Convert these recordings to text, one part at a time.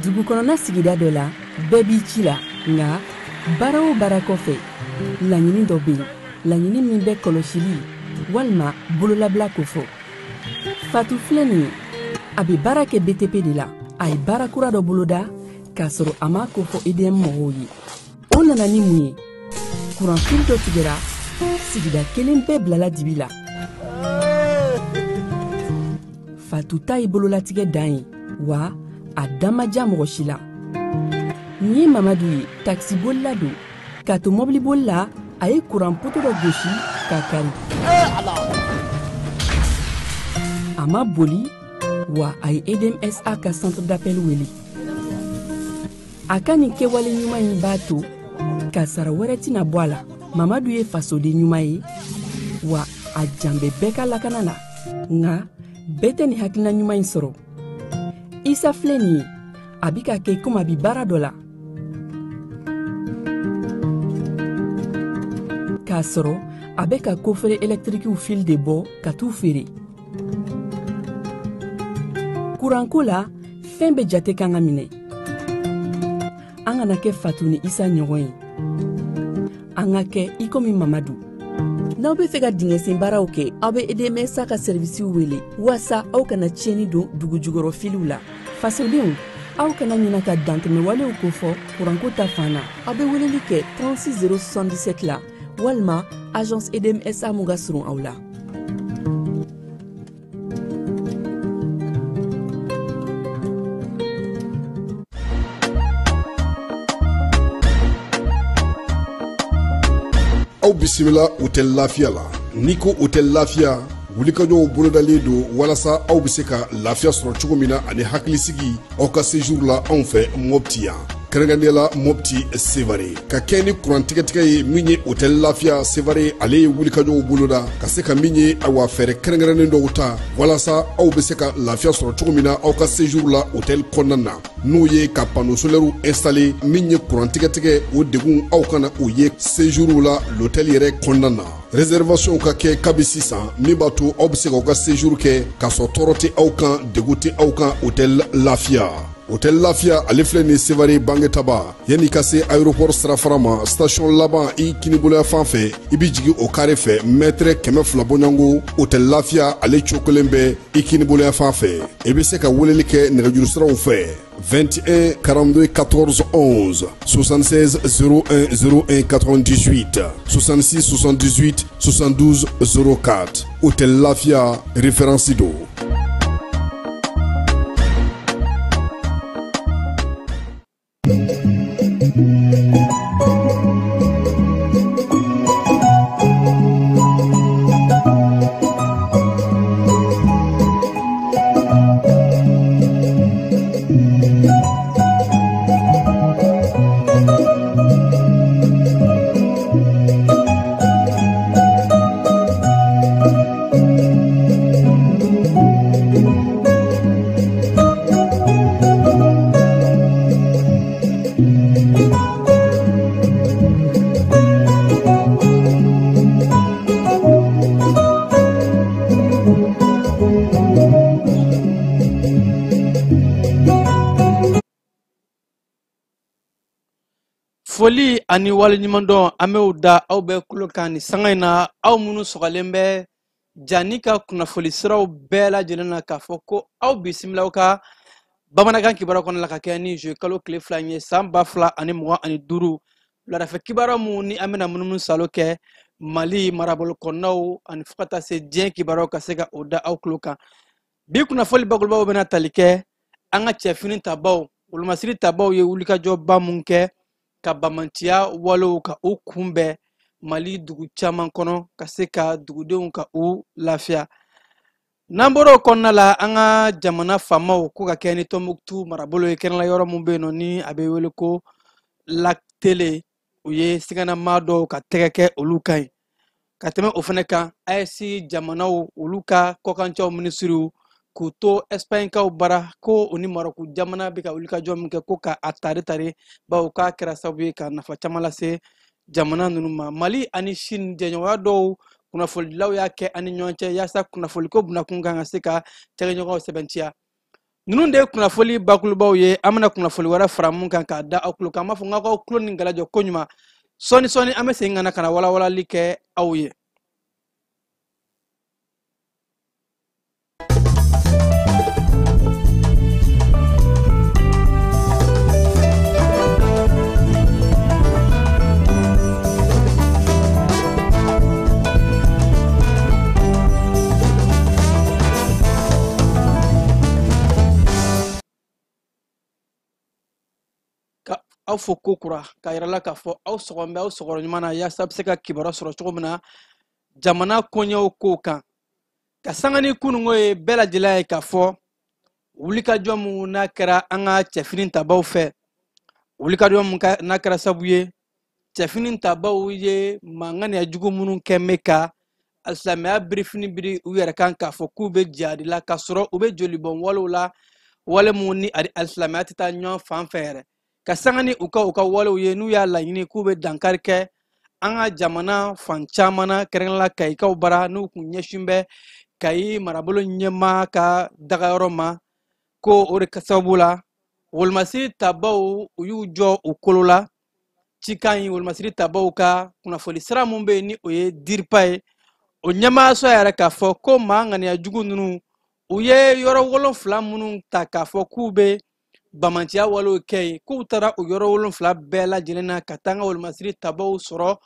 Dugukɔnɔna sigida dɔ la bɛɛ b'i ci la nga baara o baara kɔfɛ laɲini dɔ bɛ yen laɲini min bɛ kɔlɔsili walima bololabila ko fɔ Fatu filɛ nin ye a bɛ baara kɛ BTP de la a ye baara kura dɔ boloda k'a sɔrɔ a ma ko fɔ EDM mɔgɔw ye o nana ni mun ye kuranfili dɔ tigɛra sigida kelen bɛɛ bilala dibi la Fatu ta ye bololatigɛ dan ye wa a damaja mɔgɔ si la ni Mamadu ye taxi bolila don k'a to mobili bolila a ye kuran poto dɔ gosi k'a kari a ma boli wa a ye EDMSA ka centre d'appel wele a ka nin kɛwale ɲuman in b'a to ka sara wɛrɛ tɛna bɔ a la Mamadu ye fasoden ɲuman ye wa a jan bɛ bɛɛ ka lakana la nka bɛɛ tɛ nin hakilina ɲuman in sɔrɔ Isa filɛ nin ye a bi ka kɛ komi a bi baara dɔ la k'a sɔrɔ a bɛ ka kofere électrique fil de bɔ ka t'u feere kuranko la fɛn bɛ jate kan ka minɛ an kana kɛ Fatu ni Isa ɲɔgɔn ye an ka kɛ i komi Mamadu n'aw bɛ fɛ ka dingɛsen baaraw kɛ aw bɛ EDMSA ka service wele walasa aw kana tiɲɛni don dugu jukɔrɔ filiw la fasodenw aw kana ɲina ka dantɛmɛwalew ko fɔ kuranko ta fan na aw bɛ weleli kɛ 36077 la walima agence EDMSA mun ka surun aw la aw bisimila hôtel Lafiya la n'i ko hôtel Lafiya wulikajɔw bolodalen don walasa aw bɛ se ka lafiya sɔrɔ cogo min na ani hakilisigi aw ka séjour la anw fɛ Mopti yan kɛrɛnkɛrɛnnenya la Mopti Sevare ka kɛ ni kurantigɛtigɛ ye min ye hôtel Lafiya Sevare ale ye wulikajɔw boloda ka se ka min ye awa fɛɛrɛ kɛrɛnkɛrɛnnen dɔw ta walasa aw bɛ se ka lafiya sɔrɔ cogo min na aw ka séjour la hôtel kɔnɔna na n'o ye ka panneau solaire installer min ye kurantigɛtigɛ o degun aw kana o ye séjour la l'hôtel yɛrɛ kɔnɔna na réservation ka kɛ kabi sisan min b'a to aw bɛ se k'aw ka séjour kɛ k'a sɔrɔ tɔɔrɔ tɛ aw kan degun tɛ aw kan hôtel Lafiya hôtel Lafiya ale filɛ nin Sevare bangetaba yanni ka se aéroport sirafara ma station laban i kiniboloya fan fɛ i bi jigin o carré fɛ mètre 200 bɔɲɔngo hôtel Lafiya ale cokolen bɛ i kiniboloya fan fɛ i bɛ se ka weleli kɛ nɛgɛjuru siraw fɛ 21 42 14 11 76 01 01 98 66 78 72 04 hôtel Lafiya référence do Foli ani wale ɲuman dɔn an b'o da aw bɛɛ kulo kan ni sanga in na aw minnu sɔgɔlen bɛ jani ka kunnafoni siraw bɛɛ lajɛlen na k'a fɔ ko aw bisimila ka bamanankan kibaruya kɔnɔ la ka kɛ ni juwe kalo tile 2 ye san 2025 wuladafɛ kibaruya mun ni an bɛna munumunu salo kɛ Mali marabolo kɔnɔnaw ani fo ka taa se diɲɛ kibaruyaw ka se ka o da aw tulo kan. Bi kunnafoni bakurubaw bɛna tali kɛ an ka cɛfini tabaw wolomasiri tabaw ye wulikajɔba mun kɛ ka bamanciya walew ka u kunbɛn Mali dugu caman kɔnɔ ka se ka dugudenw ka u lafiya. N'an bɔra o kɔnɔna la an ka jamana faamaw ko ka kɛ ni Tɔnbukutu marabolo ye kɛrɛnkɛrɛnnenya yɔrɔ mun bɛ yen nɔ ni a bɛ wele ko Lac Télé u ye siganamaa dɔw ka tɛgɛ kɛ olu kan ye. Ka tɛmɛ o fana kan AES jamanaw olu ka kɔkancɛw minisiriw k'u to Espagnekaw bara ko o ni Marɔku jamana bɛ ka wulikajɔ min kɛ ko ka a tari bawo k'a kɛra sababu ye ka nafa caman lase jamana ninnu ma. Mali ani Chine jɛɲɔgɔnya dɔw kunnafonidilaw y'a kɛ ani ɲɔgɔn cɛ yaasa kunnafoniko bunakun kan ka se ka cɛkɛɲɔgɔnw sɛbɛntiya. Ninnu de ye kunnafoni bakurubaw ye. An bɛna kunnafoni wɛrɛ fara mun kan k'a da aw tulo kan. An b'a fɔ n k'aw tulo ni galajɔ ko ɲuman. Sɔɔni an bɛ segin ka na walawalali kɛ aw ye. Aw fo ko kura ka yirala k'a fɔ aw sɔgɔn bɛ aw sɔgɔrɔ ɲuman na yaasa bɛ se ka kibaruya sɔrɔ cogo min na jamana koɲɛw kow kan. Ka sanga ni kunungo ye bɛɛ lajɛlen ye k'a fɔ wulikajɔ mun n'a kɛra an ka cɛfini tabaw fɛ, wulikajɔ mun n'a kɛra sababu ye cɛfini tabaw ye manganiya jugu minnu kɛ mɛ ka alisilamɛya birifini biri u yɛrɛ kan k'a fɔ k'u bɛ jihadi la k'a sɔrɔ u bɛ joli bɔn walew la wale mun ni alisilamɛya tɛ taa ɲɔgɔn fan fɛ yɛrɛ. Ka sanga ni u ka walew ye n'u y'a laɲini k'u bɛ dankari kɛ an ka jamana fan caman na kɛrɛnkɛrɛnnenya la Kayikaw bara n'u kun ɲɛsin bɛ Kayi marabolo ɲɛmaa ka dagayɔrɔ ma ko o de sababu la wolomasiri tabaw u y'u jɔ u kolo la. Cikan ye wolomasiri tabaw ka kunnafoni sira mun bɛ yen ni o ye DIRPA ye. O ɲɛmaayaso yɛrɛ k'a fɔ ko maa ŋaniya jugu ninnu u ye yɔrɔ 7 minnu ta k'a fɔ k'u bɛ bamanciya walew kɛ yen k'u taara o yɔrɔ 7 bɛɛ lajɛlen na ka taa an ka wolomasiri tabaw sɔrɔ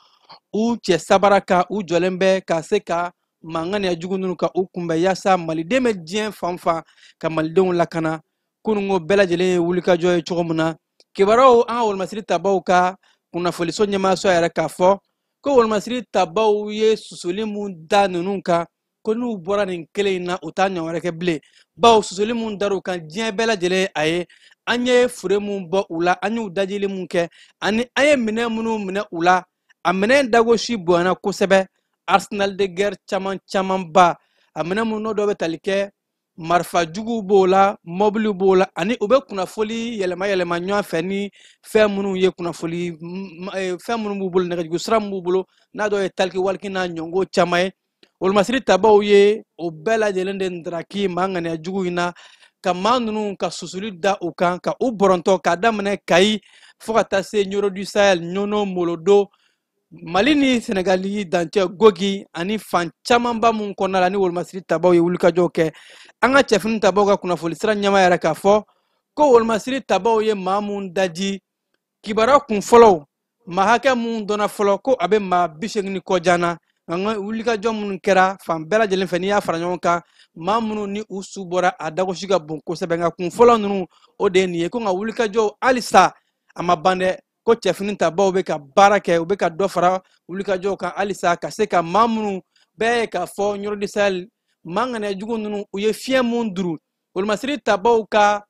u cɛ sabara kan u jɔlen bɛ ka se ka manganiya jugu ninnu ka u kunbɛn yaasa maliden bɛ diɲɛ fan fan ka malidenw lakana. Kunungo bɛɛ lajɛlen ye wulikajɔ ye cogo min na kibaruyaw an ka wolomasiri tabaw ka kunnafoniso ɲɛmaayaso yɛrɛ k'a fɔ ko wolomasiri tabaw ye susuli mun da ninnu kan ko n'u bɔra nin kelen in na u t'a ɲɔgɔn wɛrɛ kɛ bilen. Bawo susuli mun dar'u kan diɲɛ bɛɛ lajɛlen a ye an ye fure mun bɔ u la an y'u dajili mun kɛ ani an ye minɛn minnu minɛ u la a minɛn dagosi bonyana kosɛbɛ. Arsenal de guerre caman ba a minɛn minnu dɔw bɛ tali kɛ marifa jugu b'o la mɔbili b'o la ani u bɛ kunnafoni yɛlɛma ɲɔgɔn fɛ ni fɛn minnu ye kunnafoni fɛn minnu b'u bolo nɛgɛjugu sira min b'u bolo n'a dɔw ye taliki waliki n'a ɲɔngo caman ye. Wolomasiri tabaw ye o bɛɛ lajɛlen de ndaraki maa ŋaniya jugu in na ka maa ninnu ka susuli da u kan ka u bɔrɔntɔ k'a daminɛ Kayi fo ka taa se Nioro du Sahel, Ɲono, Molodo, Mali ni Senegali dancɛ Gogi ani fan camanba mun kɔnɔna la ni wolomasiri tabaw ye wulikajɔw kɛ. An ka cɛfini tabaw ka kunnafoni sira ɲɛmaa yɛrɛ k'a fɔ ko wolomasiri tabaw ye maa mun daji kibaruya kun fɔlɔw maa hakɛ mun dɔnna fɔlɔ ko a bɛ maa 80 kɔ janna. An ka wulikajɔ minnu kɛra fan bɛɛ lajɛlen fɛ n'i y'a fara ɲɔgɔn kan maa minnu ni u su bɔra a dagosi ka bon kosɛbɛ nka kun fɔlɔ ninnu o de ye nin ye ko nka wulikajɔw halisa a ma ban dɛ ko cɛfini tabaw bɛ ka baara kɛ u bɛ ka dɔ fara wulikajɔw kan halisa ka se ka maa minnu bɛɛ ye k'a fɔ Nioro du Sahel maa ŋaniya jugu ninnu u ye fiɲɛ mun duru wolomasiri tabaw ka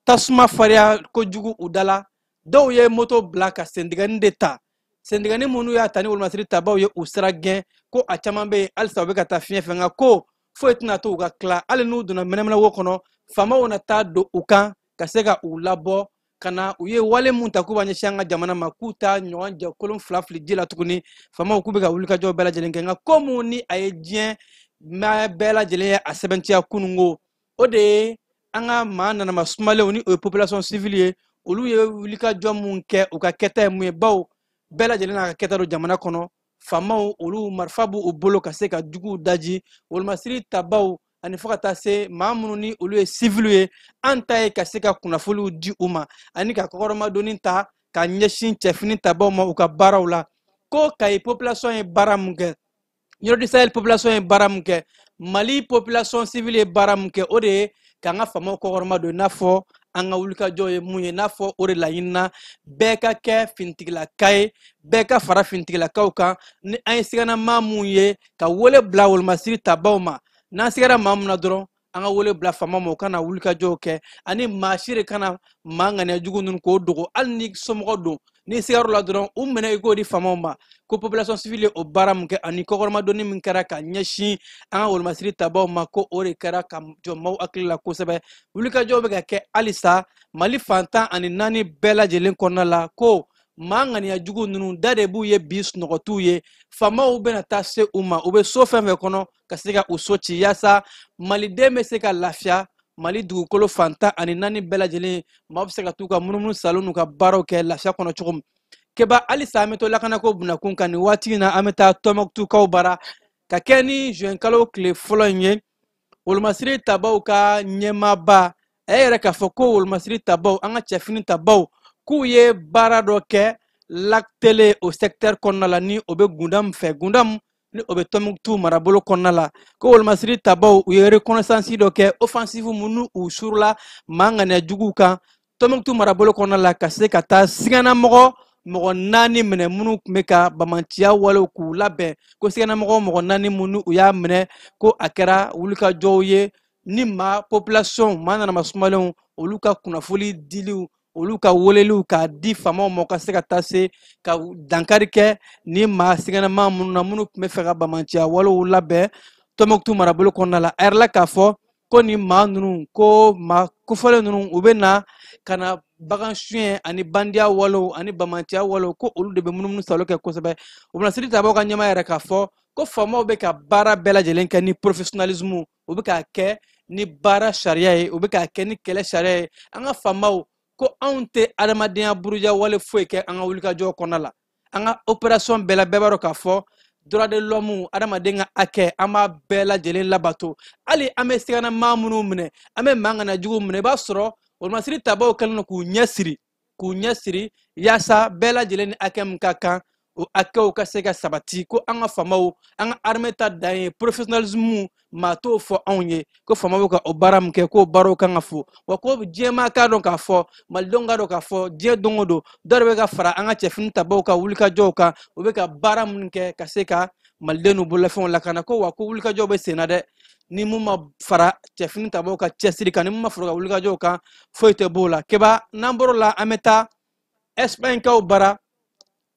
tasuma fariya kojugu u da la dɔw ye moto bila ka sendigɛni de ta. Sendigɛni minnu y'a ta ni wolomasiri tabaw ye u sira gɛn ko a caman bɛ yen halisa u bɛ ka taa fiɲɛ fɛ nka ko foyi tɛna to u ka tila hali n'u donna mɛnɛmɛnɛwo kɔnɔ faamaw na taa don u kan ka se ka u labɔ ka na u ye wale mun ta k'u b'a ɲɛsin an ka jamana ma k'u ta ɲɔgɔn jɛkolon 2 fili ji la tuguni faamaw k'u bɛ ka wulikajɔ bɛɛ lajɛlen kɛ nka ko mun ni a ye diɲɛ bɛɛ lajɛlen ye a sɛbɛntiya kunungo o de ye an ka maa nanama sumalenw ni o ye population civile ye olu ye wulikajɔ mun kɛ u ka kɛta ye mun ye bawo bɛɛ lajɛlen n'a ka kɛta don jamana kɔnɔ famaw olu marifa b'u u bolo ka se ka juguw daji wolomasiri tabaw ani fo ka taa se maa minnu ni olu ye sivilu ye an ta ye ka se ka kunnafoniw di u ma ani ka kɔkɔrɔmadonni ta ka ɲɛsin cɛfini tabaw ma u ka baaraw la ko Kayi population ye baara mun kɛ Yɔrɔ du Sahel population ye baara mun kɛ Mali population civile ye baara mun kɛ o de ye k'an ka famaw kɔkɔrɔmadon n'a fɔ an ka wulikajɔ ye mun ye n'a fɔ o de laɲinina bɛɛ ka kɛ finitigilaka ye bɛɛ ka fara finitigilakaw kan ni an ye sigana maa mun ye ka wele bila wolomasiri tabaw ma n'an sigara maa mun na dɔrɔn an ka wele bila fama ma u kana wulikajɔw kɛ ani maa si de kana maa ŋaniya jugu ninnu k'o dogo hali ni somɔgɔ don ni sigar'o la dɔrɔn u minɛ i k'o di famaw ma ko population civile ye o baara mun kɛ ani kɔkɔrɔmadonni min kɛra ka ɲɛsin an ka wolomasiri tabaw ma ko o de kɛra ka jɔ maaw hakili la kosɛbɛ wulikajɔw bɛ ka kɛ halisa Mali fantan ani 4 bɛɛ lajɛlen kɔnɔna la ko maa ŋaniya jugu ninnu da de b'u ye bi sunɔgɔtiw ye famaw bɛna taa se u ma u bɛ so fɛn fɛn kɔnɔ ka se ka u so ci yaasa maliden bɛ se ka lafiya Mali dugukolo fantan ani 4 bɛɛ lajɛlen maaw bɛ se ka t'u ka munumunu salon n'u ka baaraw kɛ lafiya kɔnɔ cogo min keba halisa an bɛ to lakanako bunakun kan nin waati in na an bɛ taa Tɔnbɔkutukaw bara ka kɛ ni juin kalo tile fɔlɔ in ye wolomasiri tabaw ka ɲɛmaaba a ye yɛrɛ k'a fɔ ko wolomasiri tabaw an ka cɛfini tabaw k'u ye baara dɔ kɛ Lac Télé o secteur kɔnɔna la ni o bɛ Gundam fɛ Gundam ni o bɛ Tɔnbɔkutu marabolo kɔnɔna la ko wolomasiri tabaw u ye reconnaissance dɔ kɛ offensive minnu u surula maa ŋaniya juguw kan Tɔnbɔkutu marabolo kɔnɔna la ka se ka taa siganamɔgɔ mɔgɔ 4 minɛ minnu tun bɛ ka bamanciya walew k'u labɛn ko siganamɔgɔ mɔgɔ 4 minnu u y'a minɛ ko a kɛra wulikajɔw ye ni maa population maa nanama sumalenw olu ka kunnafoni diliw olu ka weleliw k'a di famaw ma ka se ka taa se ka dankari kɛ ni maa siganama minnu na minnu tun bɛ fɛ ka bamanciya walew labɛn Tɔnbɔkutu marabolo kɔnɔna la a yɛrɛ la k'a fɔ ko ni maa ninnu ko maa kofɔlen ninnu u bɛ na ka na bagan suɲɛ ani bandiya walew ani bamanciya walew ko olu de bɛ munumunu salo kɛ kosɛbɛ wolomasiri tabaw ka ɲɛmaa yɛrɛ k'a fɔ ko famaw bɛ ka baara bɛɛ lajɛlen kɛ ni professionnalisme u bɛ k'a kɛ ni baara sariya ye u bɛ k'a kɛ ni kɛlɛ sariya ye an ka famaw ko anw tɛ adamadenya buruja wale foyi kɛ an ka wulikajɔ kɔnɔna la an ka opération bɛɛ la bɛɛ b'a dɔn k'a fɔ droit de l'homme adamaden ka hakɛ an b'a bɛɛ lajɛlen labato hali an bɛ sigana maa minnu minɛ an bɛ maa ŋaniya juguw minɛ i b'a sɔrɔ wolomasiri tabaw kɛlen don k'u ɲɛsiri yaasa bɛɛ lajɛlen ni hakɛ min ka kan o hakɛw ka se ka sabati ko an ka famaw an ka armée ta dan ye professionnalisme maa t'o fɔ anw ye ko famaw bɛ ka o baara min kɛ k'o baaraw kan ka fo wa ko diɲɛmaa k'a dɔn k'a fɔ malidenw k'a dɔn k'a fɔ diɲɛ don o don dɔ de bɛ ka fara an ka cɛfini tabaw ka wulikajɔw kan u bɛ ka baara minnu kɛ ka se ka maliden n'u bololafɛnw lakana ko wa ko wulikajɔw bɛ sen na dɛ ni mun ma fara cɛfini tabaw ka cɛsiri kan ni mun ma fara ka wulikajɔw kan foyi tɛ b'o la keba n'an bɔr'o la an bɛ taa Espagne kaw bara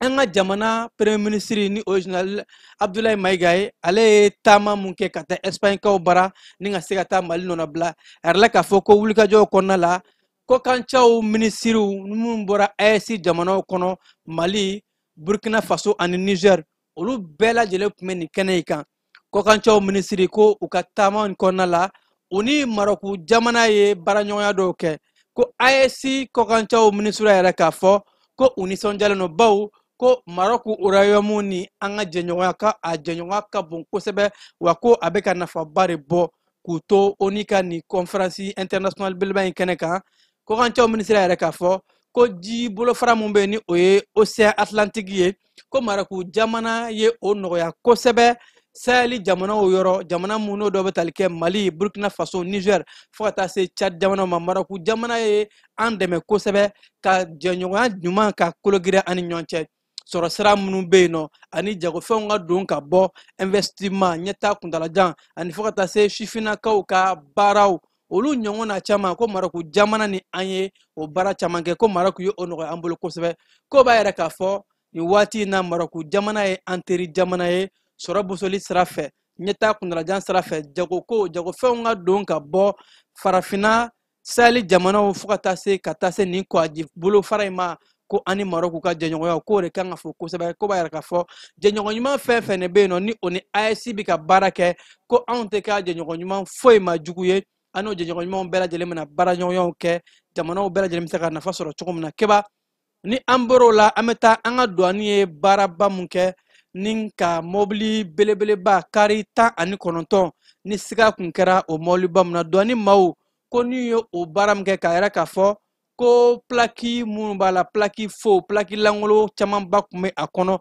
an ka jamana premier ministre ni o général Abdoulaye Maïga ye ale ye taama mun kɛ ka taa Espagne kaw bara ni ka se ka taa Mali nɔnabila a yɛrɛ la k'a fɔ ko wulikajɔw kɔnɔna la ko kancaw ministriw minnu bɔra AES jamanaw kɔnɔ Mali Burkina Faso ani Niger olu bɛɛ lajɛlen tun bɛ nin kɛnɛ in kan kɔkancaw ministre ko u ka taama in kɔnɔna la u ni Marɔku jamana ye baaraɲɔgɔnya dɔw kɛ ko AES kɔkancaw ministre yɛrɛ k'a fɔ ko u nisɔndiyalen don baw ko Marɔku royaume ni an ka jɛɲɔgɔnya ka bon kosɛbɛ wa ko a bɛ ka nafaba de bɔ k'u to ONU ka nin conférence internationale belebeleba in kɛnɛ kan kɔkancaw ministre yɛrɛ k'a fɔ ko ji bolofara mun bɛ yen ni o ye Océan Atlantique ye ko Marɔku jamana ye o nɔgɔya kosɛbɛ Sahel jamanaw yɔrɔ jamana minnu dɔw bɛ tali kɛ Mali Burkina Faso Niger fo ka taa se Tchad jamanaw ma Marɔku jamana ye an dɛmɛ kosɛbɛ ka jɛɲɔgɔnya ɲuman ka kologira ani ɲɔgɔn cɛ sɔrɔ sira minnu bɛ yen nɔ ani jagofɛnw ka don ka bɔ investissement ɲɛtaa kuntalajan ani fo ka taa se sifinnakaw ka baaraw olu ɲɔgɔn na caman ko Marɔku jamana ni an ye o baara caman kɛ ko Marɔku ye o nɔgɔya an bolo kosɛbɛ ko b'a yɛrɛ k'a fɔ nin waati in na Marɔku jamana ye an teri jamana ye sɔrɔ bosoli sira fɛ ɲɛtaa kuntalajan sira fɛ jagofɛnw ka don ka bɔ farafinna Sahel jamanaw fo ka taa se nin kɔji bolofara in ma ko ani Marɔku ka jɛɲɔgɔnya k'o de kan ka fɔ kosɛbɛ ko b'a yɛrɛ k'a fɔ jɛɲɔgɔn ɲuman fɛn fɛn de bɛ yen nɔ ni o ni AES bɛ ka baara kɛ ko anw tɛ k'a jɛɲɔgɔn ɲuman foyi ma jugu ye an n'o jɛɲɔgɔn ɲumanw bɛɛ lajɛlen bɛna baaraɲɔgɔnyaw kɛ jamanaw bɛɛ lajɛlen bɛ se ka nafa sɔrɔ cogo min na keba ni an bɔr'o la an bɛ taa an ka douane ye baaraba mun kɛ nin ka mobili belebeleba kari 19 ni siga kun kɛra o mɔbiliba mun na dɔɔni maaw ko n'u ye o baara min kɛ k'a yɛrɛ k'a fɔ ko plaki minnu b'a la plaki fo plaki langolo camanba kun bɛ a kɔnɔ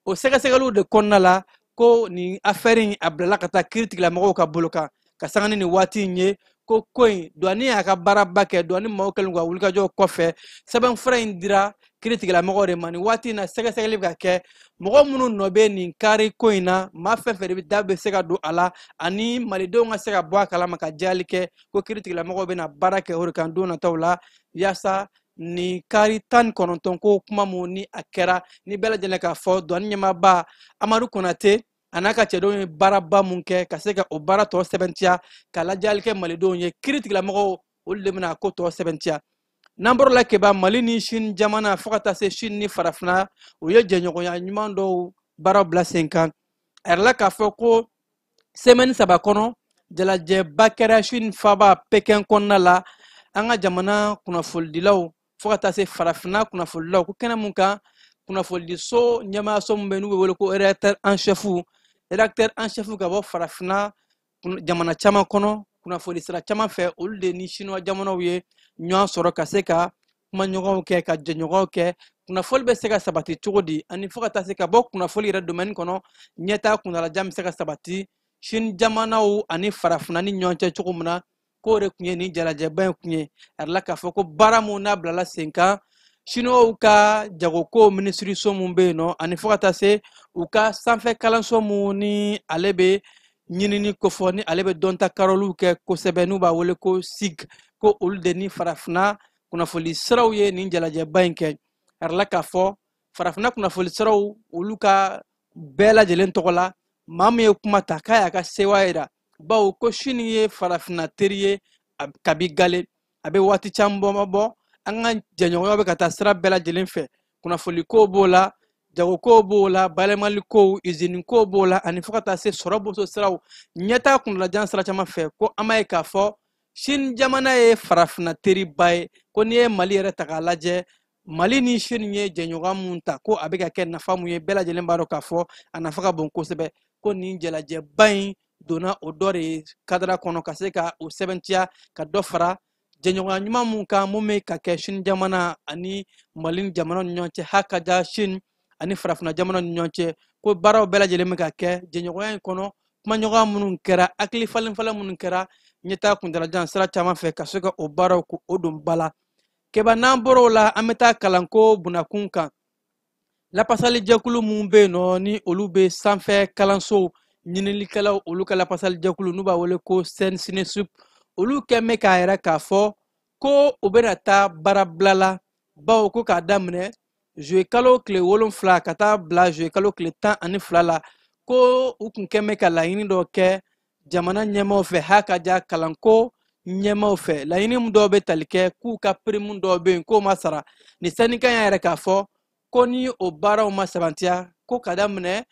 o sɛgɛsɛgɛliw de kɔnɔna la ko nin affaire in a bilala ka taa kiiritigilamɔgɔw ka bolo kan ka sanga ni nin waati in ye ko in douanier y'a ka baaraba kɛ douanier maaw kɛlen ka wulikajɔ kɔfɛ sɛbɛnfura in dira kiiritigilamɔgɔw de ma nin waati in na sɛgɛsɛgɛli bɛ ka kɛ mɔgɔ minnu nɔ bɛ nin kari ko in na maa fɛn fɛn da bɛ se ka don a la ani malidenw ka se ka bɔ a kalama ka jali kɛ ko kiiritigilamɔgɔw bɛna baara kɛ o de kan don nataw la yaasa ni kari 19 ko kuma mun ni a kɛra ni bɛɛ lajɛlen k'a fɔ douanier ɲɛmaaba Amadu Konate a n'a ka cɛdenw ye baaraba mun kɛ ka se ka o baara tɔ sɛbɛntiya ka lajali kɛ malidenw ye kiiritigilamɔgɔw olu de bɛna ko tɔ sɛbɛntiya n'an bɔra la kɛba Mali ni Chine jamana fo ka taa se Chine ni farafina u ye jɛɲɔgɔnya ɲuman dɔw baaraw bila sen kan a yɛrɛ la k'a fɔ ko semaine 3 kɔnɔ jalajɛba kɛra Chine faaba Pekɛn kɔnɔna la an ka jamana kunnafonidilaw fo ka taa se farafina kunnafonidilaw ko kɛnɛ mun kan kunnafonidiso ɲɛmaayaso mun bɛ n'u bɛ wele ko rédacteur en chef ka bɔ farafina jamana caman kɔnɔ kunnafoni sira caman fɛ olu de ni chinois jamanaw ye ɲɔgɔn sɔrɔ ka se ka kumaɲɔgɔnw kɛ ka jɛɲɔgɔnw kɛ kunnafoni bɛ se ka sabati cogo di ani fo ka taa se ka bɔ kunnafoni yɛrɛ domaine kɔnɔ ɲɛtaa kuntalajan bɛ se ka sabati Chine jamanaw ani farafina ni ɲɔgɔn cɛ cogo min na k'o de kun ye nin jalajɛba in kun ye a yɛrɛ la k'a fɔ ko baara mun n'a bilala sen kan chinois ka jagoko minisiriso mun bɛ yen nɔ ani fo ka taa se u ka sanfɛ kalanso mun ni ale bɛ ɲinini kofɔ ni ale bɛ dɔnta karoliw kɛ kosɛbɛ n'u b'a wele ko SIG ko olu de ni farafina kunnafoni siraw ye nin jalajɛba in kɛ a yɛrɛ la k'a fɔ farafina kunnafoni siraw olu ka bɛɛ lajɛlen tɔgɔ la maa min ye kuma ta k'a y'a ka sewa yira bawo ko Chine ye farafina teri ye kabi gale a bɛ waati caman bɔ an ka jɛɲɔgɔnyaw bɛ ka taa sira bɛɛ lajɛlen fɛ kunnafoni ko b'o la jagokow b'o la bayɛlɛmalikow usine kow b'o la ani fo ka taa se sɔrɔ boso siraw ɲɛtaa kuntalajan sira caman fɛ ko an b'a ye k'a fɔ Chine jamana ye farafina teriba ye ko n'i ye Mali yɛrɛ ta k'a lajɛ Mali ni Chine ye jɛɲɔgɔn mun ta ko a bɛ ka kɛ nafa mun ye bɛɛ lajɛlen b'a dɔn k'a fɔ a nafa ka bon kosɛbɛ ko nin jalajɛba in donna o dɔ de ye kadara kɔnɔ ka se ka o sɛbɛntiya ka dɔ fara jɛɲɔgɔnya ɲuman mun kan mun bɛ ka kɛ Chine jamana ani Mali jamana ni ɲɔgɔn cɛ hakaja Chine ani farafina jamana ni ɲɔgɔn cɛ ko baaraw bɛɛ lajɛlen bɛ ka kɛ jɛɲɔgɔnya in kɔnɔ kumaɲɔgɔnya minnu kɛra hakili falen-falen minnu kɛra ɲɛtaa kuntalajan sira caman fɛ ka se ka o baaraw ko o don ba la kɛba n'an bɔra o la an bɛ taa kalanko bunakun kan lapasali jɛkulu mun bɛ yen nɔ ni olu bɛ sanfɛ kalansow ɲininikɛlaw olu ka lapasali jɛkulu n'u b'a wele ko CNSP olu kɛn bɛ k'a yɛrɛ k'a fɔ ko u bɛna taa baarabila la bawo ko k'a daminɛ juillet kalo tile 7 ka taa bila juillet kalo tile 12 la ko u kun kɛn bɛ ka laɲini dɔ kɛ jamana ɲɛmaaw fɛ hakaja kalanko ɲɛmaaw fɛ laɲini min dɔw bɛ tali kɛ k'u ka prime dɔw bɛ yen k'o ma sara ni syndicat y'a yɛrɛ k'a fɔ ko ni o baaraw ma sabantiya ko ka daminɛ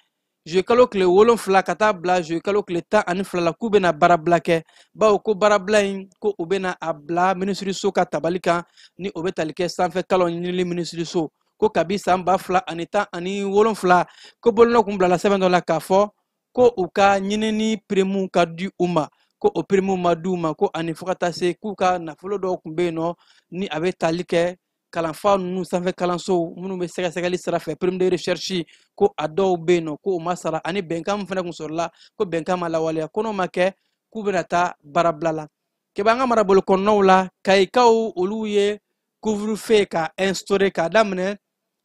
juillet kalo tile 7 ka taa bila juillet kalo tile 12 la k'u bɛna baarabila kɛ bawo ko baarabila in ko u bɛna a bila minisiriso ka tabali kan ni o bɛ tali kɛ sanfɛ kalanw ɲinili minisiriso ko kabi san 2017 ko bolonɔ kun bilala sɛbɛn dɔ la k'a fɔ ko u ka ɲinini prime ka di u ma ko o prime ma di u ma ko ani fo ka taa se k'u ka nafolo dɔw kun bɛ yen nɔ ni a bɛ tali kɛ kalanfa ninnu sanfɛ kalansow minnu bɛ sɛgɛsɛgɛli sira fɛ prime de recherche ko a dɔw bɛ yen nɔ ko o ma sara ani bɛnkan min fana kun sɔrɔla ko bɛnkan ma lawaleya ko n'o ma kɛ k'u bɛna taa baarabila la kɛba an ka marabolo kɔnɔnaw la kayikaw olu ye couvre-feu ka instaurer k'a daminɛ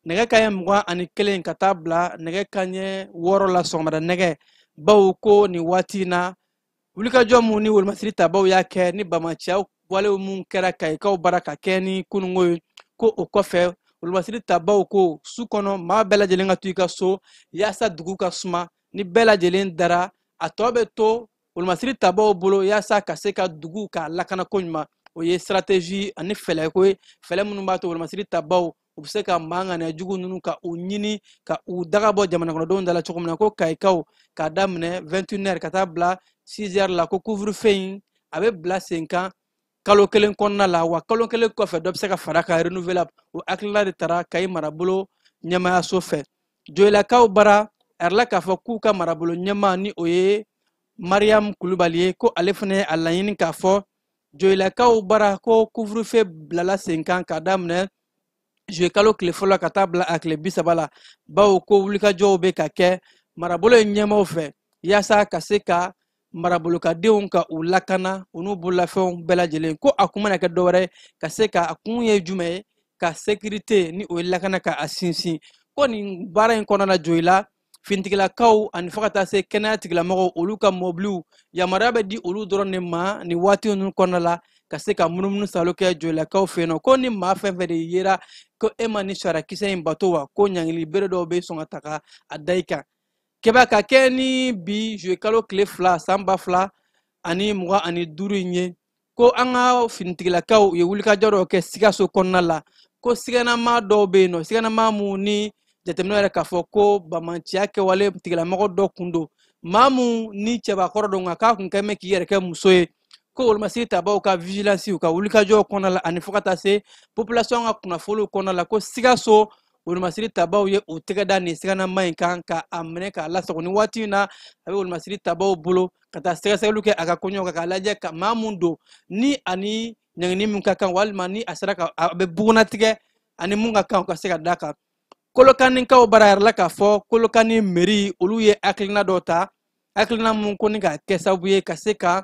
nɛgɛ kanɲɛ 21 ka taa bila nɛgɛ kanɲɛ 6 la sɔgɔmada nɛgɛ bawo ko nin waati in na wulikajɔ mun ni wolomasiri tabaw y'a kɛ ni bamaciyaw walew mun kɛra kayikaw baara ka kɛ ni kunungo ye ko o kɔfɛ wolomasiri tabaw ko su kɔnɔ maa bɛɛ lajɛlen ka to i ka so yaasa dugu ka suma ni bɛɛ lajɛlen dara a tɔ bɛ to wolomasiri tabaw bolo yaasa ka se ka dugu ka lakana ko ɲuman o ye stratégie ani fɛlɛ ko ye fɛlɛ minnu b'a to wolomasiri tabaw u bɛ se ka mankanna jugu ninnu ka u ɲini ka u daga bɔ jamana kɔnɔdenw da la cogo min na ko kayikaw k'a daminɛ 21h ka taa bila 6h la ko couvre-feu in a bɛ bila sen kan kalo kelen kɔnɔna la wa kalo kelen kɔfɛ dɔ bɛ se ka fara ka renouveler o hakilila de taara Kayi marabolo ɲɛmaayaso fɛ joyilakaw bara erla k'a fɔ k'u ka marabolo ɲɛma ni o ye Mariam Kulubali ye ko ale fana ye a laɲini k'a fɔ joyilakaw bara ko couvre-feu bilala sen kan k'a daminɛ juillet kalo tile fɔlɔ ka taa bila a tile 30 la bawo ko wulikajɔw bɛ ka kɛ marabolo ye ɲɛmaw fɛ yaasa ka se ka marabolokadenw ka u lakana u n'u bololafɛnw bɛɛ lajɛlen ko a kun mana kɛ dɔwɛrɛ ka se ka a kun ye jumɛn ye ka sécurité ni o ye lakana ka a sinsin ko nin baara in kɔnɔna joyila fintigilakaw ani fo ka taa se kɛnɛya tigilamɔgɔw olu ka mɔbiliw yamaruya bɛ di olu dɔrɔn de ma ni waati ninnu kɔnɔna la ka se ka munumunu salo kɛ joyilakaw fɛ yen nɔ ko ni maa fɛn fɛn de yera ko e ma ni sarakisɛ in bato wa ko ɲangili bere dɔw bɛ sɔn ka taga a da i kan kɛba ka kɛ ni bi juillet kalo tile 2 san 2025 in ye ko an ka finitigilakaw u ye wulikajɔ dɔw kɛ Sikaso kɔnɔna la ko siganama dɔw bɛ yen nɔ siganama mun ni jateminɛ yɛrɛ k'a fɔ ko bamanciya kɛwale tigilamɔgɔ dɔ kun don maa mun ni cɛbakɔrɔ dɔ nka k'a kun kɛ mɛ k'i yɛrɛ kɛ muso ye ko olumasiri tabaw ka vigilance u ka wulikajɔw kɔnɔna la ani fo ka taa se population ka kunnafoniw kɔnɔna la ko Sikaso olumasiri tabaw ye o tɛgɛ da nin siganama in kan ka a minɛ k'a lasago ni waati in na a bɛ olumasiri tabaw bolo ka taa sɛgɛsɛgɛliw kɛ a ka kɔɲɔ kan k'a lajɛ ka maa mun don ni ani ɲangini min ka kan walima ni a sera ka a bɛ bugunatigɛ ani mun ka kan u ka se ka da kan kolokanikaw bara yɛrɛ la k'a fɔ kolokani mairie olu ye hakilina dɔ ta hakilina mun ko ni ka kɛ sababu ye ka se ka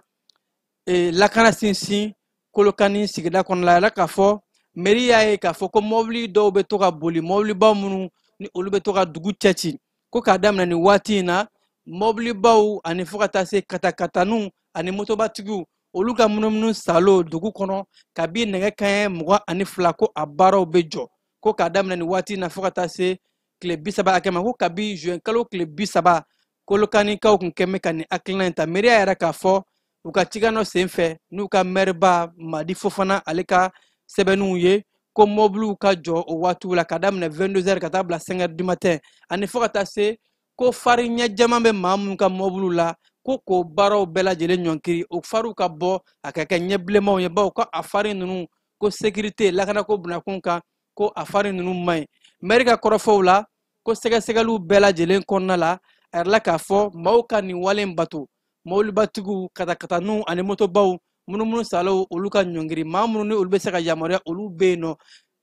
lakana sinsin kolokani sigida kɔnɔna la yɛrɛ k'a fɔ mairie y'a ye k'a fɔ ko mɔbili dɔw bɛ to ka boli mɔbilibaw minnu ni olu bɛ to ka dugu cɛci ko k'a daminɛ nin waati in na mɔbilibaw ani fo ka taa se katakataniw ani motobatigiw olu ka munumunu salo dugu kɔnɔ kabi nɛgɛ kanɲɛ 22 ko a baaraw bɛ jɔ ko k'a daminɛ nin waati in na fo ka taa se tile 30 hakɛ ma ko kabi juin kalo tile 30 kolokanikaw kun kɛn bɛ ka nin hakilina in ta mairie yɛrɛ k'a fɔ u ka cikanɔ sen fɛ n'u ka maireba Madi Fofana ale ka sɛbɛnniw ye ko mɔbiliw ka jɔ o waatiw la ka daminɛ 22h ka taa bila 5h du matin ani fo ka taa se ko fari ɲɛ jɛman bɛ maa minnu ka mɔbiliw la ko k'o baaraw bɛɛ lajɛlen ɲɔnkiri o fariw ka bɔ a ka kɛ ɲɛ bilenmanw ye bawo ko a fari ninnu ko sécurité lakanako bunakun kan ko a fari ninnu man ɲi maire ka kɔrɔfɔw la ko sɛgɛsɛgɛliw bɛɛ lajɛlen kɔnɔna la a yɛrɛ la k'a fɔ maaw ka nin wale in bato mɔbilibatigiw katakataniw ani motobaw munumunu salaw olu ka ɲɔngiri maa minnu ni olu bɛ se ka yamaruya olu bɛ yen nɔ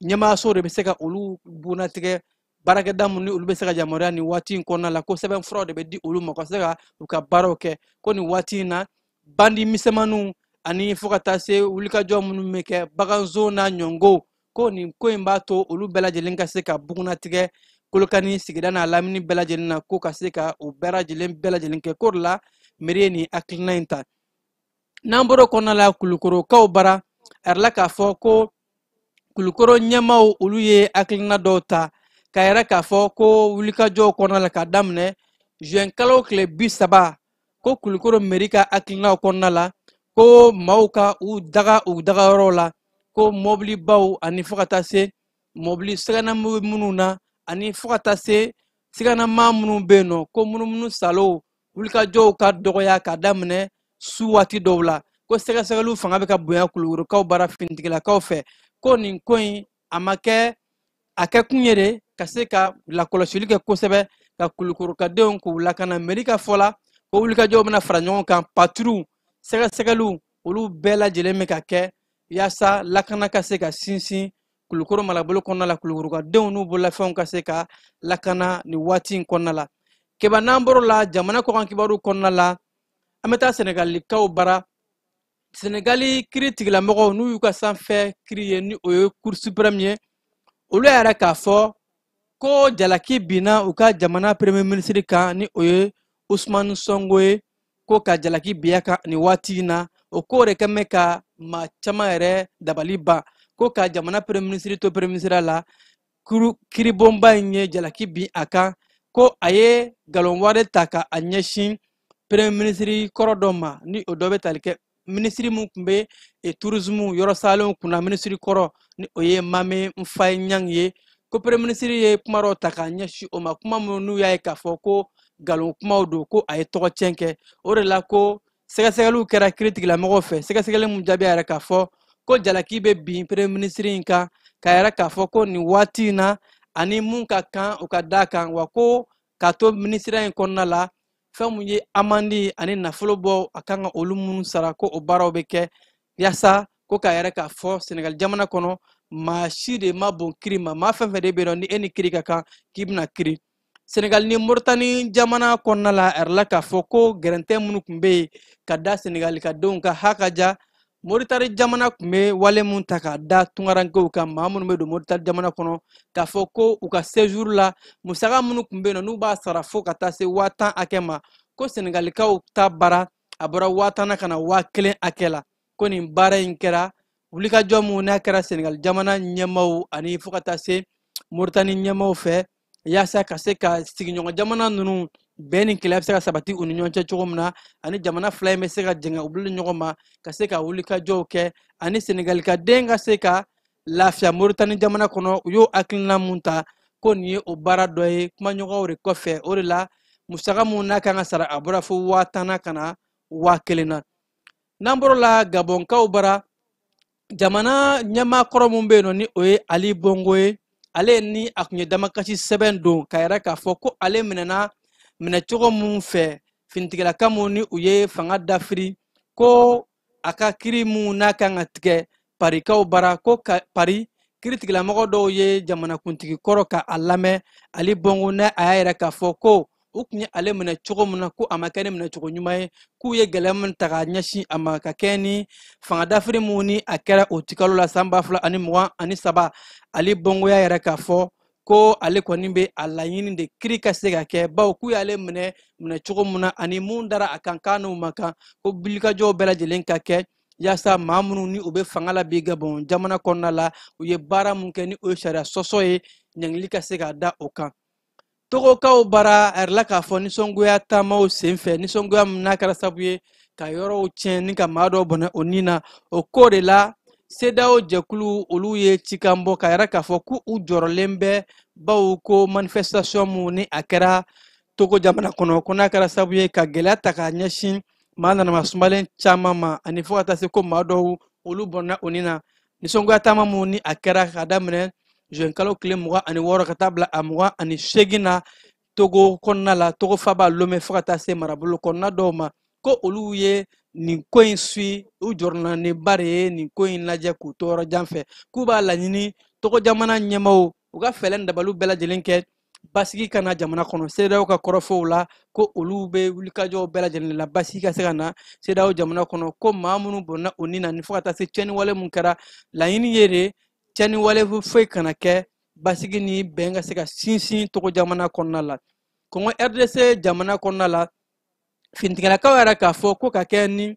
ɲɛmaaso de bɛ se ka olu bunatigɛ baarakɛda minnu ni olu bɛ se ka yamaruya nin waati in kɔnɔna la ko sɛbɛnfuraw de bɛ di olu ma ka se ka u ka baaraw kɛ ko nin waati in na bandi misɛnmaninw ani fo ka taa se wulikajɔ minnu bɛ kɛ baganzo n'a ɲɔngow ko nin ko in b'a to olu bɛɛ lajɛlen ka se ka bugunatigɛ kolokani sigida n'a lamini bɛɛ lajɛlen na ko ka se ka o bɛɛ lajɛlen kɛ ko de la mairie ye nin hakilina in ta n'an bɔra kɔnɔna la kulukorokaw bara a yɛrɛ la k'a fɔ ko kulukoro ɲɛmaw olu ye hakilina dɔw ta k'a yɛrɛ k'a fɔ ko wulikajɔw kɔnɔna la ka daminɛ juin kalo tile 30 ko kulukoro mairie ka hakilinaw kɔnɔna la ko maaw ka u daga yɔrɔw la ko mɔbilibaw ani fo ka taa se mɔbili siganama minnu na ani fo ka taa se siganama minnu bɛ yen nɔ ko munumunu salo wulikajɔw ka dɔgɔya ka daminɛ su waati dɔw la ko sɛgɛsɛgɛliw fanga bɛ ka bonya kulukorokaw bara finitigilakaw fɛ ko nin ko in a ma kɛ a kɛ kun ye de ka se ka lakɔlɔsili kɛ kosɛbɛ ka kulukorokadenw k'u lakana mairie ka fɔ la ko wulikajɔw bɛna fara ɲɔgɔn kan patrouille sɛgɛsɛgɛliw olu bɛɛ lajɛlen bɛ ka kɛ yaasa lakana ka se ka sinsin kulukoro marabolo kɔnɔna la kulukorokadenw n'u bololafɛnw ka se ka lakana nin waati in kɔnɔna la kɛba n'an bɔr'o la jamana kɔkan kibaru kɔnɔna la an bɛ taa senegalikaw bara senegali kiri tigilamɔgɔw n'u y'u ka sanfɛ kiri ye ni o ye cour suprême ye olu yɛrɛ k'a fɔ ko jalaki binna u ka jamana premier ministre kan ni o ye Ousmane Sonko ye ko ka jalaki biya kan nin waati in na o ko de kɛn bɛ ka maa caman yɛrɛ dabali ban ko ka jamana premier ministre to premier ministre la kiribonba in ye jalaki bin a kan ko a ye galon wari ta ka a ɲɛsin premier ministre kɔrɔ dɔ ma ni o dɔ bɛ tali kɛ ministre mun tun bɛ tourisme yɔrɔ salenw kunna ministre kɔrɔ ni o ye Mame Faye Ɲang ye ko premier ministre ye kuma dɔ ta k'a ɲɛsin o ma kuma minnu n'u y'a ye k'a fɔ ko galon kumaw don ko a ye tɔgɔcɛn kɛ o de la ko sɛgɛsɛgɛliw kɛra kiiritigilamɔgɔw fɛ sɛgɛsɛgɛli mun jaabi yɛrɛ k'a fɔ ko jalaki bɛ bin premier ministre in kan k'a yɛrɛ k'a fɔ ko nin waati in na ani mun ka kan u ka da kan wa ko k'a to minisiriya in kɔnɔna la fɛn mun ye amandi ani nafolo bɔ a kan ka olu minnu sara ko o baaraw bɛ kɛ yaasa ko k'a yɛrɛ k'a fɔ Senegal jamana kɔnɔ maa si de ma bon kiri ma maa fɛn fɛn de bɛ yen ni e ni kiri ka kan k'i bɛna kiri Senegal ni Mauritanie jamana kɔnɔna la a yɛrɛ la k'a fɔ ko gɛrɛntɛ minnu tun bɛ yen ka da Senegal ka denw ka hakaja Mauritanie jamana tun bɛ wale mun ta k'a da tungarankew kan maa minnu bɛ don Mauritanie jamana kɔnɔ k'a fɔ ko u ka séjour la musaka minnu tun bɛ yen n'u b'a sara fo ka taa se 10,000 hakɛ ma ko Senegalikaw ta baara a bɔra 10,000 ka na 1,000 hakɛ la ko nin baara in kɛra wulikajɔ mun n'a kɛra Senegal jamana ɲɛmaaw ani fo ka taa se Mauritanie ɲɛmaaw fɛ yaasa ka se ka sigiɲɔgɔn jamana ninnu bɛn ni kɛlɛ bɛ se ka sabati u ni ɲɔgɔn cɛ cogo min na ani jamana fila in bɛ se ka jɛngɛ u bolo ɲɔgɔn ma ka se ka wulikajɔw kɛ ani Senegalikaden ka se ka lafiya Mauritanie jamana kɔnɔ u y'o hakilina mun ta ko nin ye o baara dɔ ye kumaɲɔgɔnw de kɔfɛ o de la musaka mun n'a kan ka sara a bɔra fo 10,000 ka na 1,000 na n'an bɔra la Gabonkaw bara jamana ɲɛmaa kɔrɔ mun bɛ yen nɔ ni o ye Ali Bongo ye ale ni a tun ye damakasi sɛbɛn don ka yɛrɛ k'a fɔ ko ale minɛcogo mun fɛ finitigilaka mun ni u ye fanga dafiri ko a ka kiri mun n'a kan ka tigɛ parikaw bara ko pari kiritigilamɔgɔ dɔw ye jamanakuntigi kɔrɔ ka a lamɛn Ali Bongo n'a a y'a yɛrɛ k'a fɔ ko u tun ye ale minɛ cogo min na ko a ma kɛ ni minɛcogo ɲuman ye k'u ye gɛlɛya min ta k'a ɲɛsin a ma ka kɛ ni fanga dafiri mun ni a kɛra o tikalo la san 2023 Ali Bongo y'a yɛrɛ k'a fɔ ko ale kɔni bɛ a laɲini de kiri ka se ka kɛ bawo k'u y'ale minɛ cogo min na ani mun dara a kan k'a n'u ma kan ko bilikajɔw bɛɛ lajɛlen ka kɛ yaasa maa minnu ni u bɛ fanga la bi Gabon jamana kɔnɔna la u ye baara mun kɛ ni o ye sariya sɔsɔ ye ɲangili ka se ka da o kan Togokaw bara a yɛrɛ la k'a fɔ nisɔngoya taamaw senfɛ nisɔngoya min n'a kɛra sababu ye ka yɔrɔw tiɲɛ ni ka maa dɔw bɔnɛ o nin na o ko de la CEDEAO jɛkulu olu ye cikan bɔ ka yɛrɛ k'a fɔ ko u jɔrɔlen bɛ bawo ko manifestation mun ni a kɛra Togo jamana kɔnɔ ko n'a kɛra sababu ye ka gɛlɛya ta k'a ɲɛsin maa nanama sumalen caman ma ani fo ka taa se ko maa dɔw olu bɔnna o nin na nisɔngoya taama mun ni a kɛra ka daminɛ juin kalo tile 26 ka taa bila a 28 na Togo kɔnɔna la Togo faba Lomé fo ka taa se marabolo kɔnɔna dɔw ma ko olu ye nin ko in suit u jɔrɔna ni ba de ye nin ko in lajɛ k'u to yɔrɔ jan fɛ k'u b'a laɲini Togo jamana ɲɛmaaw u ka fɛɛrɛ ni dabaliw bɛɛ lajɛlen kɛ basigi ka na jamana kɔnɔ CEDEAO ka kɔrɔfɔw la ko olu bɛ wulikajɔw bɛɛ lajɛlen la basigi ka se ka na CEDEAO jamana kɔnɔ ko maa minnu bɔnna o nin na ni fo ka taa se tiɲɛniwale mun kɛra laɲini ye de tiɲɛniwale foyi kana kɛ basigi ni bɛn ka se ka sinsin Togo jamana kɔnɔna la Congo RDC jamana kɔnɔna la finitigilakaw yɛrɛ k'a fɔ ko ka kɛ ni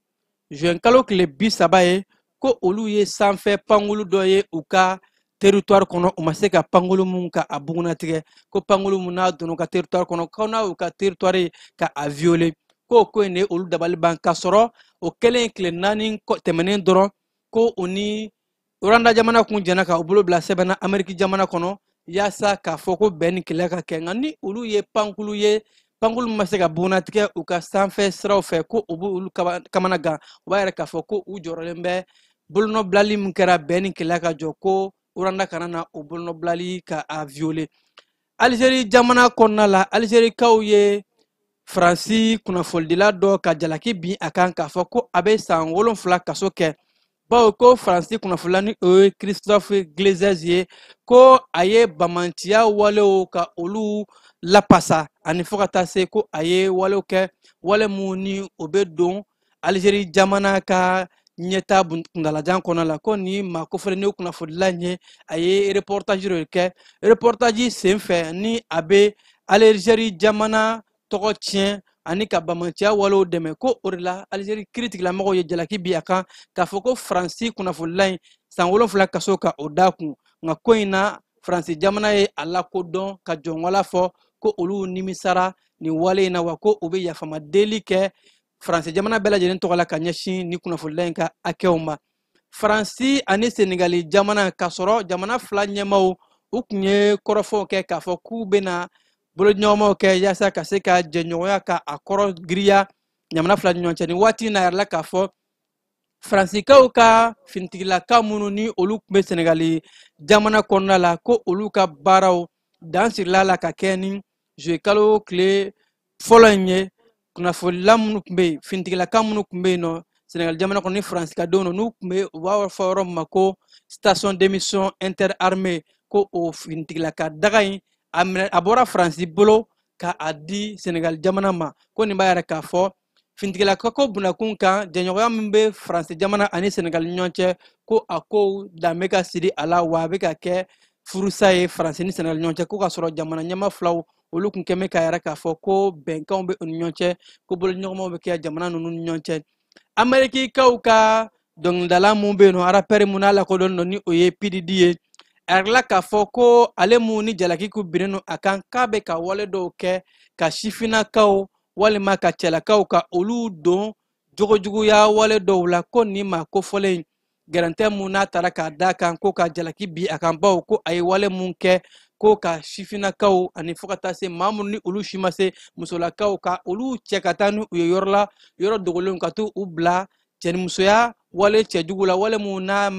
juin kalo tile 30 ye ko olu ye sanfɛ pankulu dɔ ye u ka territoire kɔnɔ u ma se ka pankulu mun ka a bugunatigɛ ko pankulu mun n'a donna u ka territoire kɔnɔ ko n'a y'u ka territoire ka a violer ko ko in de olu dabali ban ka sɔrɔ o kɛlen tile 4 tɛmɛnen dɔrɔn ko u ni Rwanda jamana kun jɛna ka u bolo bila sɛbɛnna Amérique jamana kɔnɔ yaasa k'a fɔ ko bɛn ni kɛlɛ ka kɛ nka ni olu ye pankulu ma se ka bugunatigɛ u ka sanfɛ siraw fɛ ko u b'olu kamana gan u b'a yɛrɛ k'a fɔ ko u jɔrɔlen bɛ bolonɔbilali min kɛra bɛn ni kɛlɛ ka jɔ ko Rwanda kana na o bolonɔbilali ka a violer Algérie jamana kɔnɔna la Algérikaw ye Faransi kunnafonidila dɔ ka jalaki bin a kan k'a fɔ ko a bɛ san 7 kaso kɛ bawo ko Faransi kunnafonidila ni o ye Christophe Glaise ye ko a ye bamanciya walew ka olu lapasa ani fo ka taa se ko a ye walew kɛ wale mun ni o bɛ don Algérie jamana ka ɲɛta kuntalajan kɔnɔ la ko ni maa kofɔlen ni kunnafonidila ye a ye reportage dɔ kɛ reportage senfɛ ni a bɛ Algérie jamana tɔgɔ tiɲɛ ani ka bamanciya walew dɛmɛ ko o de la Algérie kiritigilamɔgɔw ye jalaki bi a kan k'a fɔ ko Faransi kunnafonidila in san 7 kaso ka o da kun nka ko in na Faransi jamana ye a lakodɔn ka jɔnwala fɔ ko olu nimisara nin wale in na wa ko u bɛ yafama deli kɛ Faransi jamana bɛɛ lajɛlen tɔgɔ la ka ɲɛsin ni kunnafonidila in ka hakɛw ma Faransi ani Senegali jamana ka sɔrɔ jamana fila ɲɛmaaw u tun ye kɔrɔfɔw kɛ k'a fɔ k'u bɛna boloɲɔgɔnmaw kɛ yaasa ka se ka jɛɲɔgɔnya ka a kɔrɔ giriya jamana fila ni ɲɔgɔn cɛ nin waati in na a yɛrɛ la k'a fɔ Faransikaw ka finitigilaka minnu ni olu tun bɛ Senegali jamana kɔnɔna la ko olu ka baaraw dan sirila la ka kɛ ni juillet kalo tile fɔlɔ in ye kunnafonila minnu tun bɛ yen finitigilakan minnu tun bɛ yen nɔ Sénégal jamana kɔnɔ ni France ka denw n'u tun bɛ u b'a fɔ yɔrɔ min ma ko station d'émission interarmée ko o finitigilaka daga in a bɔra France bolo ka a di Sénégal jamana ma ko nin b'a yɛrɛ k'a fɔ finitigilaka ko bunakun kan jɛɲɔgɔnya min bɛ France jamana ani Sénégal ni ɲɔgɔn cɛ ko a kow dan bɛ ka siri a la wa a bɛ ka kɛ furusa ye France ni Sénégal ni ɲɔgɔn cɛ ko ka sɔrɔ jamana ɲɛmaa filaw olu kun kɛn bɛ k'a yɛrɛ k'a fɔ ko bɛnkanw bɛ u ni ɲɔgɔn cɛ ko boloɲɔgɔnmaw bɛ kɛ jamana ninnu ni ɲɔgɔn cɛ Amɛrikikaw ka dɔnkilidala mun bɛ yen nɔ rapɛri mun n'a lakodɔnnen don ni o ye PDD ye a yɛrɛla k'a fɔ ko ale mun ni jalaki kun binnen don a kan k'a bɛ ka wale dɔw kɛ ka sifinnakaw walima ka cɛlakaw ka olu don jogojuguya wale dɔw la ko nin ma kofɔlen gɛrɛntɛ mun n'a taara k'a d'a kan ko ka jalaki bi a kan baw ko a ye wale mun kɛ ko ka sifinnakaw ani fo ka taa se maa minnu ni olu si ma se musolakaw ka olu cɛ ka taa ni u ye yɔrɔ la yɔrɔ dogolenw ka to u bila cɛnimusoya wale cɛjugu la wale mun n'a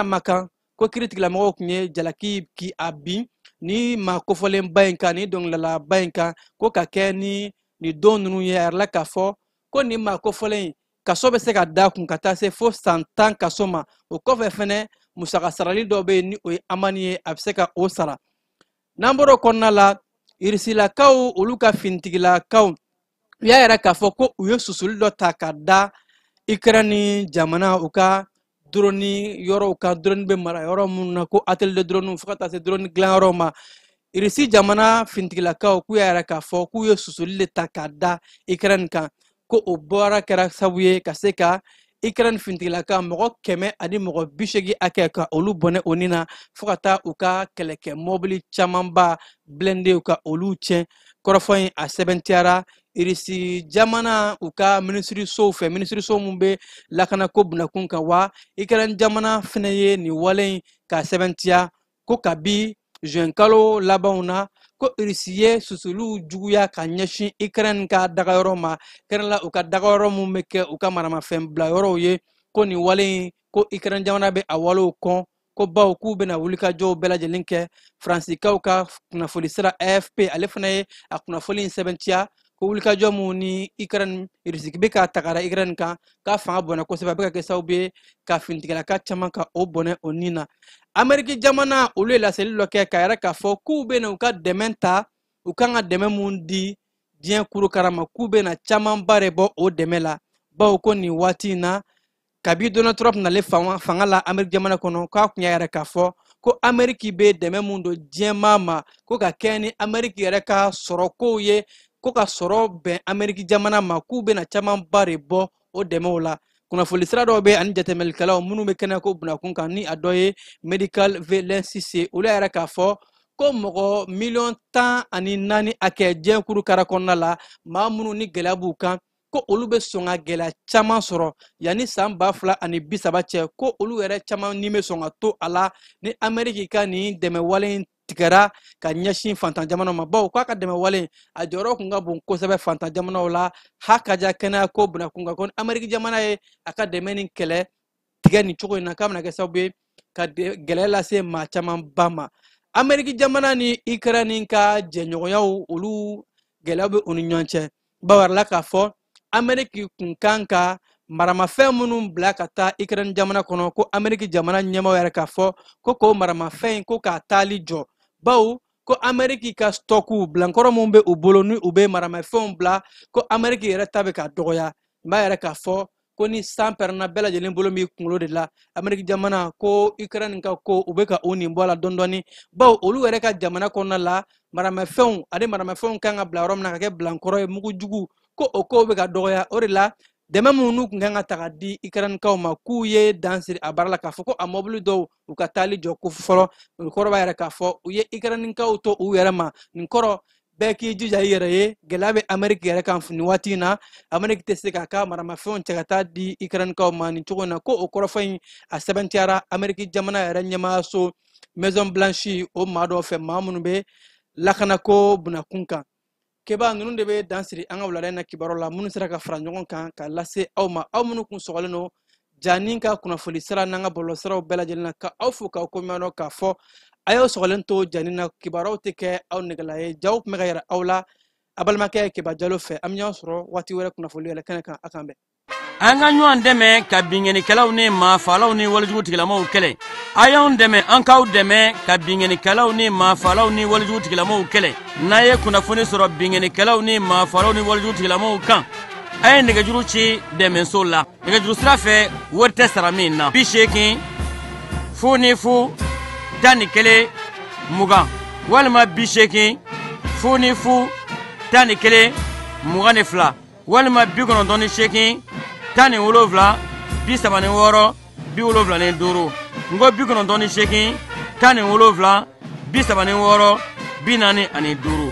ma kan ko kiiritigɛlamɔgɔw tun ye jalaki ki a bin ni maa kofɔlenba in kan ni dɔnkilidalaba in kan ko ka kɛ ni nin don ninnu ye a yɛrɛ la k'a fɔ ko nin maa kofɔlen kaso bɛ se ka da kun ka taa se fo san 10 kaso ma o kɔfɛ fɛnɛ musaka sarali dɔ bɛ yen ni o ye amani ye a bɛ se ka o sara n'an bɔra o kɔnɔna la irisilakaw olu ka finitigilakaw u y'a yɛrɛ k'a fɔ ko u ye susuli dɔ ta ka da Ukraine jamana u ka drone yɔrɔw kan drone bɛ mara yɔrɔ minnu na ko atelier de drone fo ka taa se drone dilanyɔrɔ ma irisi jamana finitigilakaw k'u y'a yɛrɛ k'a fɔ k'u ye susuli de ta ka da Ukraine kan ko o bɔra kɛra sababu ye ka se ka Ukraine finitigilaka mɔgɔ 100 ani mɔgɔ 80 hakɛ ka olu bɔnɛ o nin na fo ka taa u ka kɛlɛkɛ mɔbili camanba blindé ka olu tiɲɛ kɔrɔfɔ in a sɛbɛntiyara irisi jamana u ka minisirisow fɛ minisiriso mun bɛ lakanako bunakun kan wa Ukraine jamana fɛnɛ ye nin wale in ka sɛbɛntiya ko kabi juin kalo labanw na ko irisi ye susuliw juguya ka ɲɛsin Ukraine ka dagayɔrɔ ma kɛrɛnla u ka dagayɔrɔ mun bɛ kɛ u ka maramafɛn bila yɔrɔw ye ko nin wale in ko Ukraine jamana bɛ a walew kɔn ko baw k'u bɛna wulikajɔw bɛɛ lajɛlen kɛ Faransikaw ka kunnafoni sira AFP ale fana ye a kunnafoni in sɛbɛntiya ko wulikajɔ mun ni Ukraine irisi bɛ ka tagara Ukraine kan k'a fanga bɔnɛ kosɛbɛ a bɛ ka kɛ sababu ye ka finitigilaka caman ka o bɔnɛ o nin na Amɛriki jamana olu ye laseli dɔ kɛ k'a yɛrɛ k'a fɔ k'u bɛna u ka dɛmɛ ta u kan ka dɛmɛ mun di diɲɛ kurukara ma k'u bɛna camanba de bɔ o dɛmɛ la bawo ko nin waati in na kabi Donald Trump nale fanga la Amɛriki jamana kɔnɔ k'a tun y'a yɛrɛ k'a fɔ ko Amɛriki bɛ dɛmɛ mun don diɲɛmaa ma ko ka kɛ ni Amɛriki yɛrɛ ka sɔrɔkow ye ko ka sɔrɔ bɛn Amɛriki jamana ma k'u bɛna camanba de bɔ o dɛmɛw la kunnafoni sira dɔw bɛ ani jateminɛlikɛlaw minnu bɛ kɛnɛ ko bunakun kan ni a dɔ ye Medical Violence ye olu yɛrɛ k'a fɔ ko mɔgɔ 14 hakɛ diɲɛ kurukara kɔnɔna la maa minnu ni gɛlɛya b'u kan ko olu bɛ sɔn ka gɛlɛya caman sɔrɔ yanni san 2030 cɛ ko olu yɛrɛ caman ni bɛ sɔn ka to a la ni Amɛriki ka nin dɛmɛ wale in tigɛra ka ɲɛsin fantan jamanaw ma bawo k'a ka dɛmɛ wale a jɔyɔrɔ kun ka bon kosɛbɛ fantan jamanaw la hakaja kɛnɛya ko bunakun kan ko ni Amɛriki jamana ye a ka dɛmɛ nin kɛlɛ tigɛ nin cogo in na k'a bɛna kɛ sababu ye ka gɛlɛya lase maa camanba ma Amɛriki jamana ni Ukraine ka jɛɲɔgɔnyaw olu gɛlɛya bɛ u ni ɲɔgɔn cɛ bawo a yɛrɛ la k'a fɔ Amɛriki kun kan ka maramafɛn minnu bila ka taa Ukraine jamana kɔnɔ ko Amɛriki jamana ɲɛmaaw yɛrɛ k'a fɔ ko k'o maramafɛn ko k'a taali jɔ bawo ko Amɛriki ka stɔku bilankɔrɔ mun bɛ u bolo ni u bɛ maramafɛnw bila ko Amɛriki yɛrɛ ta bɛ ka dɔgɔya n b'a yɛrɛ k'a fɔ ko ni san pɛrɛnna bɛɛ lajɛlen bolo b'i kunkolo de la Amɛriki jamana ko Ukraine ka ko u bɛ ka o nin bɔ a la dɔɔni dɔɔni bawo olu yɛrɛ ka jamana kɔnɔna la maramafɛnw ani maramafɛnw kan ka bila yɔrɔ min na ka kɛ bilankɔrɔ ye mugujugu ko o kow bɛ ka dɔgɔya o de la dɛmɛ minnu kun kan ka ta ka di Ukrainekaw ma k'u ye dan siri a baara la k'a fɔ ko a mɔbili dɔw u ka taali jɔ ko fɔlɔ o kɔrɔ b'a yɛrɛ k'a fɔ u ye Ukrainekaw to u yɛrɛ ma nin kɔrɔ bɛɛ k'i jija i yɛrɛ ye gɛlɛya bɛ Amɛriki yɛrɛ kan nin waati in na Amɛriki tɛ se k'a ka maramafɛnw cɛ ka taa di Ukrainekaw ma nin cogo in na ko o kɔrɔfɔ in a sɛbɛntiyara Amɛriki jamana yɛrɛ ɲɛmaayaso Maison Blanche o maa dɔw fɛ maa minnu bɛ lakanako bunakun kan keba ninnu de bɛ dan siri an ka wulada in na kibaru la minnu sera ka fara ɲɔgɔn kan ka lase aw ma aw minnu kun sɔgɔlen don jani ka kunnafoni sira n'an ka bɔlɔlɔsiraw bɛɛ lajɛlen na ka aw fo k'aw ko mɛn k'a fɔ ayo sogolen to janina kibaraw te ke aw negala ye jaw me gayra awla abalma ke ke ba jalo fe am nya soro wati wala kuna foli la kana kan akambe anga nyuan deme ka bingeni kalaw ni ma falaw ni waljugu tigilamaw kele ayon deme ankaw deme ka bingeni kalaw ni ma falaw ni waljugu tigilamaw kele naye kuna foni soro bingeni kalaw ni ma falaw ni waljugu tigilamaw kan ay negajuru ci deme sola negajuru srafe wote saramina bishekin foni fu tani kele mugan walma bishekin foni fu tani kele mugane fla walma bikono doni shekin tani wolofla bi sabani woro bi wolofla ni duru ngo bikono doni shekin tani wolofla bi sabani woro bi nani ani duru